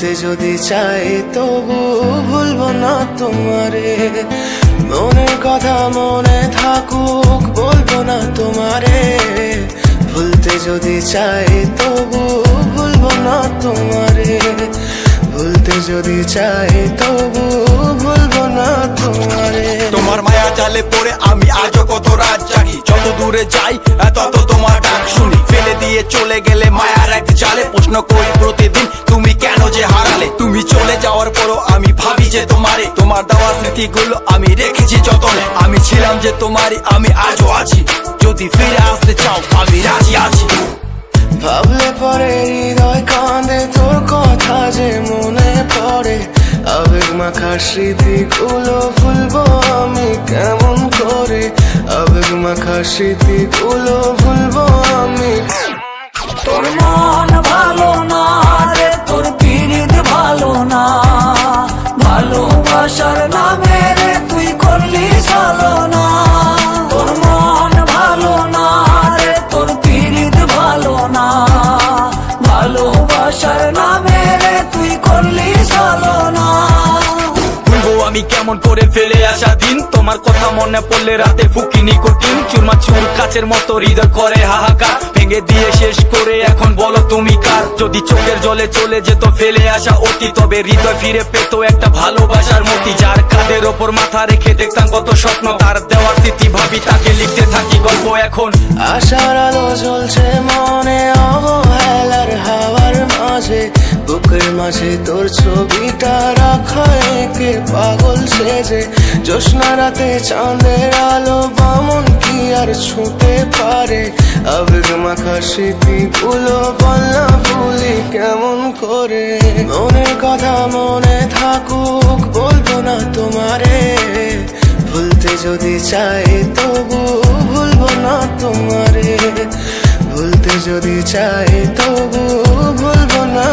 ভুলতে যদি চাই তবু ভুলবো না তোমারে। মনের কথা মনে থাকুক বলবো না তোমারে। ভুলতে যদি চাই তবু ভুলবো না তোমারে। ভুলতে যদি চাই তবু ভুলবো না তোমারে। তোমার মায়া জালে পড়ে আমি আজও কত রাত জাগি, যত দূরে যাই তত তোমার ডাক শুনি। ফেলে দিয়ে চলে গেলে মায়ার এক জালে প্রশ্ন করি প্রতিদিন তুমি কেন যে হারালে। তুমি চলে যাওয়ার পরও আমি ভাবি যে তোমারে, তোমার দেওয়া স্মৃতিগুলো আমি রেখেছি যতনে। আমি ছিলাম যে তোমারই, আমি আজও আছি, যদি ফিরে আসতে চাও আমি রাজি আছি। ভাবলে পরে হৃদয় কাঁদে, তোর কথা যে মনে পড়ে। আবেগ মাখা স্মৃতিগুলো ভুলবো আমি কেমন করে। আবেগ মাখা স্মৃতিগুলো ভুলবো আমি। তোর মন ভালো না রে, তোর পীড়িত ভালো না। ভালোবাসার নামে রে তুই করলি ছলনা। তোর মন ভালো না রে, তোর পীড়িত ভালো না। ভালোবাসার নামে রে তুই করলি ছলনা। আমি কেমন করে ফেলে আসা দিন, তোমার কথা মনে পড়লে রাতে ফুকিনি কঠিন। চুরমাচুর কাচের মতো হৃদয় করে হাহাকার, ভেঙে দিয়ে শেষ করে এখন বলো তুমি কার। যদি চোখের জলে চলে যেত ফেলে আসা অতি, তবে হৃদয় ফিরে পেত একটা ভালোবাসার মতি। যার কাঁধের ওপর মাথা রেখে দেখতাম কত স্বপ্ন, তার দেওয়ার স্মৃতি ভাবি তাকে লিখতে থাকি গল্প এখন। আশার আলো জ্বলছে মনে অবহেলার হাওয়ার মাঝে। বুকের মাঝে তোর ছবিটা রাখা একে পাগল সেজে। জ্যোৎস্না রাতে চাঁদের আলো বামন কি আর ছুঁতে পারে। আবেগ মাখা স্মৃতিগুলো বল না ভুলি কেমন করে। মনের কথা মনে থাকুক বলবো না তোমারে। ভুলতে যদি চাই তবু ভুলবো না তোমারে। ভুলতে যদি চাই তবু ভুলবো না।